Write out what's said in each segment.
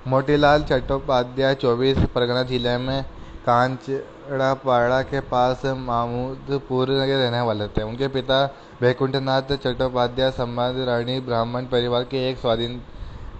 मोतीलाल चट्टोपाध्याय 24 परगना जिले में कांचड़ापाड़ा के पास महमूदपुर के रहने वाले थे। उनके पिता वैकुंठनाथ चट्टोपाध्याय संबंध रानी ब्राह्मण परिवार के एक स्वाधीन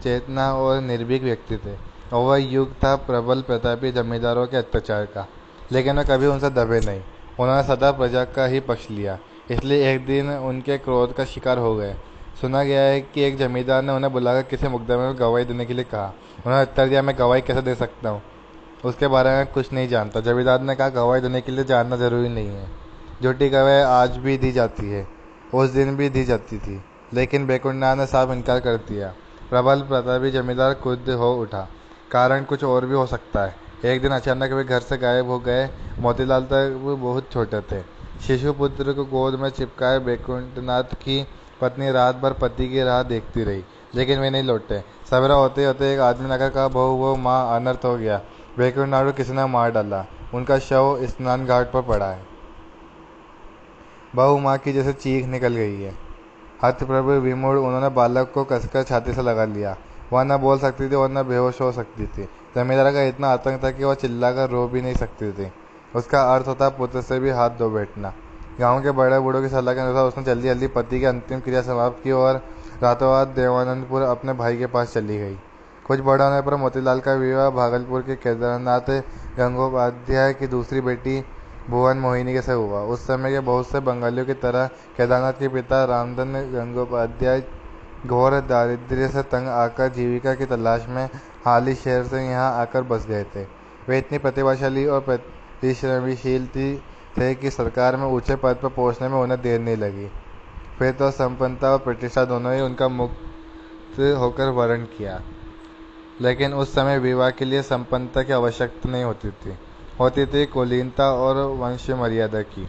चेतना और निर्भीक व्यक्ति थे। और वह युग था प्रबल प्रतापी जमींदारों के अत्याचार का, लेकिन वे कभी उनसे दबे नहीं। उन्होंने सदा प्रजा का ही पक्ष लिया, इसलिए एक दिन उनके क्रोध का शिकार हो गए। सुना गया है कि एक जमींदार ने उन्हें बुलाकर किसी मुकदमे में गवाही देने के लिए कहा। उन्होंने उत्तर दिया, मैं गवाही कैसे दे सकता हूँ, उसके बारे में कुछ नहीं जानता। जमींदार ने कहा, गवाही देने के लिए जानना जरूरी नहीं है। झूठी गवाही आज भी दी जाती है, उस दिन भी दी जाती थी, लेकिन बैकुंठनाथ ने साफ इनकार कर दिया। प्रबल प्रतापी जमींदार खुद हो उठा। कारण कुछ और भी हो सकता है। एक दिन अचानक वे घर से गायब हो गए। मोतीलाल तक वो बहुत छोटे थे। शिशु पुत्र को गोद में चिपकाए बैकुंठनाथ की पत्नी रात भर पति की राह देखती रही, लेकिन वे नहीं लौटे। सवेरा होते होते एक आदमी ने आकर कहा, बहू वो माँ, अनर्थ हो गया। बैकुंठनाथ को किसी ने मार डाला। उनका शव स्नान घाट पर पड़ा है। बहू माँ की जैसे चीख निकल गई है। हतप्रभ विमूढ़ उन्होंने बालक को कसकर छाती से लगा लिया। वह न बोल सकती थी और न बेहोश हो सकती थी। जमींदार का इतना आतंक था कि वह चिल्लाकर रो भी नहीं सकती थी। उसका अर्थ होता पुत्र से भी हाथ धो बैठना। गांव के बड़े बूढ़ों की सलाह के अनुसार उसने जल्दी जल्दी पति की अंतिम क्रिया समाप्त की और रातों रात देवानंदपुर अपने भाई के पास चली गई। कुछ बड़ा होने पर मोतीलाल का विवाह भागलपुर के केदारनाथ गंगोपाध्याय की दूसरी बेटी भुवन मोहिनी के से हुआ। उस समय के बहुत से बंगालियों की तरह केदारनाथ के पिता रामधन गंगोपाध्याय घोर दारिद्र्य से तंग आकर जीविका की तलाश में हाल ही शहर से यहाँ आकर बस गए थे। वे इतनी प्रतिभाशाली और परिश्रमीशील थे कि सरकार में ऊंचे पद पर पहुंचने में उन्हें देर नहीं लगी। फिर तो संपन्नता और प्रतिष्ठा दोनों ही उनका मुक्त होकर वर्ण किया। लेकिन उस समय विवाह के लिए संपन्नता की आवश्यकता नहीं होती थी कुलीनता और वंश मर्यादा की।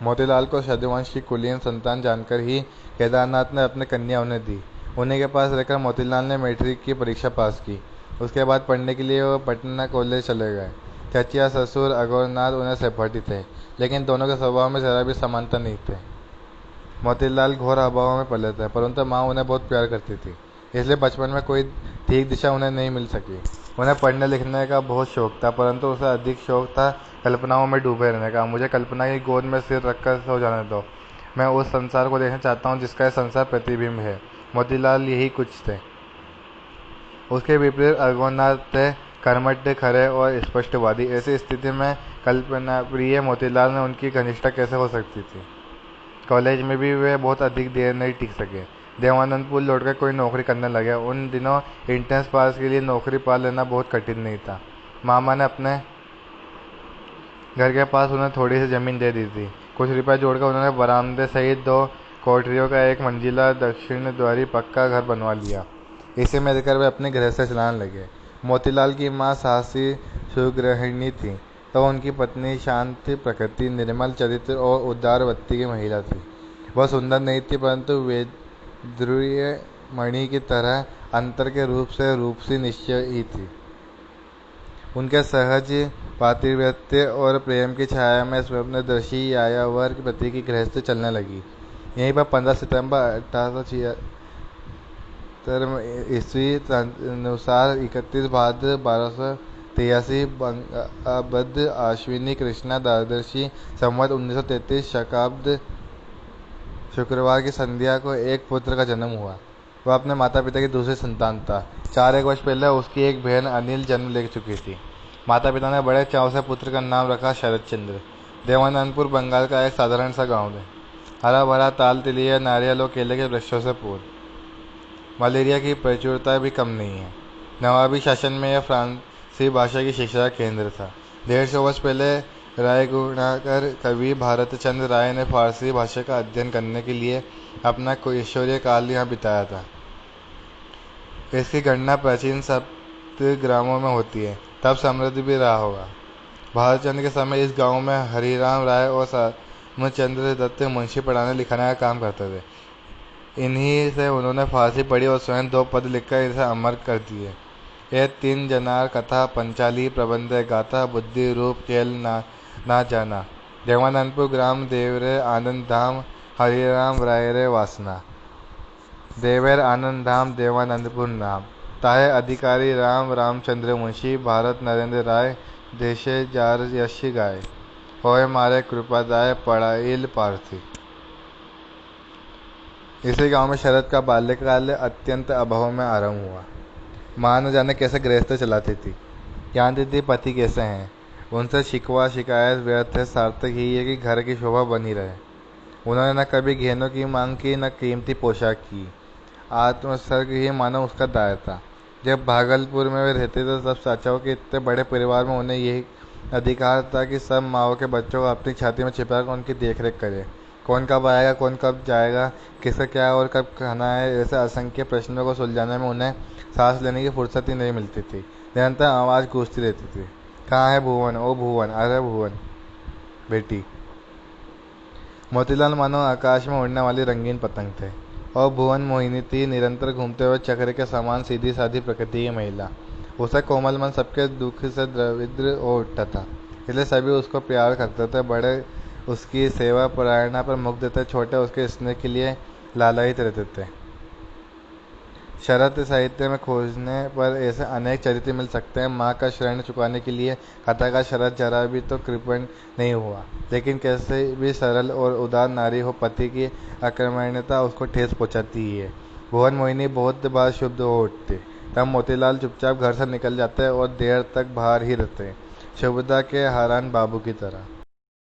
मोतीलाल को सदवंश की कुलीन संतान जानकर ही केदारनाथ ने अपनी कन्या उन्हें दी। उन्हीं के पास रहकर मोतीलाल ने मैट्रिक की परीक्षा पास की। उसके बाद पढ़ने के लिए वो पटना कॉलेज चले गए। चचिया ससुर अघोरनाथ उन्हें सहपाठी थे, लेकिन दोनों के स्वभाव में जरा भी समानता नहीं थे। मोतीलाल घोर अभाव में पले थे, परंतु माँ उन्हें बहुत प्यार करती थी, इसलिए बचपन में कोई ठीक दिशा उन्हें नहीं मिल सकी। उन्हें पढ़ने लिखने का बहुत शौक था, परंतु उसे अधिक शौक था कल्पनाओं में डूबे रहने का। मुझे कल्पना की गोद में सिर रखकर सो जाने दो, मैं उस संसार को देखना चाहता हूँ जिसका यह संसार प्रतिबिंब है। मोतीलाल यही कुछ थे। उसके विपरीत अघोरनाथ थे कर्मठ, खरे और स्पष्टवादी। ऐसी स्थिति में कल्पना प्रिय मोतीलाल ने उनकी घनिष्ठता कैसे हो सकती थी। कॉलेज में भी वे बहुत अधिक देर नहीं टिक सके। देवानंदपुर लौटकर कोई नौकरी करने लगे। उन दिनों इंट्रेंस पास के लिए नौकरी पा लेना बहुत कठिन नहीं था। मामा ने अपने घर के पास उन्हें थोड़ी सी जमीन दे दी थी। कुछ रुपए जोड़कर उन्होंने बरामदे सहित 2 कोठरियों का एक मंजिला दक्षिण द्वारी पक्का घर बनवा लिया। इसी में रहकर वे अपने गृह से चलाने लगे। मोतीलाल की माँ साहसी सुगृहिणी थी, तो उनकी पत्नी शांत प्रकृति, निर्मल चरित्र और उदारवृत्ति की महिला थी। वह सुंदर नहीं थी, परंतु वैदुर्य मणि की तरह अंतर के रूप से रूपसी निश्चय ही थी। उनके सहज पातिव्रत्य और प्रेम की छाया में स्वप्नदर्शी यायावर पति की गृहस्थी चलने लगी। यहीं पर 15 सितंबर 1876 ईस्वी अनुसार 31 भाद्र 1283 बंगाबद आश्विनी कृष्णा द्वादशी संवत 1933 शकाब्द शुक्रवार की संध्या को एक पुत्र का जन्म हुआ। वह अपने माता पिता की दूसरी संतान था। 4 वर्ष पहले उसकी एक बहन अनिल जन्म ले चुकी थी। माता पिता ने बड़े चाव से पुत्र का नाम रखा शरद चंद्र। देवानंदपुर बंगाल का एक साधारण सा गांव है। हरा भरा ताल तिलिया, नारियल और केले के वृक्षों से पूर्ण। मलेरिया की प्रचुरता भी कम नहीं है। नवाबी शासन में यह फ्रांसीसी भाषा की शिक्षा का केंद्र था। 150 वर्ष पहले रायगुणाकर कवि भारत चंद्र राय ने फारसी भाषा का अध्ययन करने के लिए अपना किशोरीय काल यहाँ बिताया था। इसकी गणना प्राचीन सप्तग्रामों में होती है, तब समृद्ध भी रहा होगा। भारत चंद्र के समय इस गांव में हरिराम राय और रामचंद्र दत्त मुंशी पढ़ाने लिखाने का काम करते थे। इन्हीं से उन्होंने फारसी पढ़ी और स्वयं 2 पद लिखकर इसे अमर कर दिए। यह 3 जनार कथा, पंचाली, प्रबंध, गाथा, बुद्धि रूप खेल ना जाना। देवानंदपुर ग्राम देवरे आनंद धाम हरिराम राय रे वासना। देवेर आनंद धाम देवानंदपुर नाम। ताहे अधिकारी राम रामचंद्र मुंशी भारत नरेंद्र राय देशे जार यशी गाय होय मारे कृपादाय पढ़ाइल पारसी। इसी गांव में शरद का बाल्यकाल अत्यंत अभाव में आरंभ हुआ। माँ न जाने कैसे गृहस्थी चलाती थी, जानती थी पति कैसे हैं। उनसे शिकवा शिकायत व्यर्थ है, सार्थक ही है कि घर की शोभा बनी रहे। उन्होंने न कभी गहनों की मांग की, न कीमती पोशाक की। आत्मसर्ग ही मानो उसका दाय था। जब भागलपुर में वे रहते थे तब साचाओं के इतने बड़े परिवार में उन्हें यही अधिकार था कि सब माओ के बच्चों को अपनी छाती में छिपाकर उनकी देखरेख करे। कौन कब आएगा, कौन कब जाएगा, किसका क्या और कब खाना है, ऐसे असंख्य प्रश्नों को सुलझाने में उन्हें सांस लेने की फुर्सत ही नहीं मिलती थी। निरंतर आवाज़ गूंजती रहती थी, कहाँ है भुवन, ओ भुवन, अरे भुवन बेटी। मोतीलाल मानो आकाश में उड़ने वाली रंगीन पतंग थे और भुवन मोहिनी थी, निरंतर घूमते हुए चक्र के समान सीधी साधी प्रकृति की महिला। उसका कोमल मन सबके दुख से द्रविद्र हो उठता था, इसलिए सभी उसको प्यार करते थे। बड़े उसकी सेवा परायणता पर मुग्ध थे, छोटे उसके स्नेह के लिए लालायित रहते थे। शरद साहित्य में खोजने पर ऐसे अनेक चरित्र मिल सकते हैं। माँ का ऋण चुकाने के लिए कथाकार शरद जरा भी तो कृपण नहीं हुआ, लेकिन कैसे भी सरल और उदार नारी हो, पति की अकर्मण्यता उसको ठेस पहुंचाती ही है। भुवन मोहिनी बहुत बार शुद्ध हो उठते, तब मोतीलाल चुपचाप घर से निकल जाते और देर तक बाहर ही रहते, शुभदा के हैरान बाबू की तरह।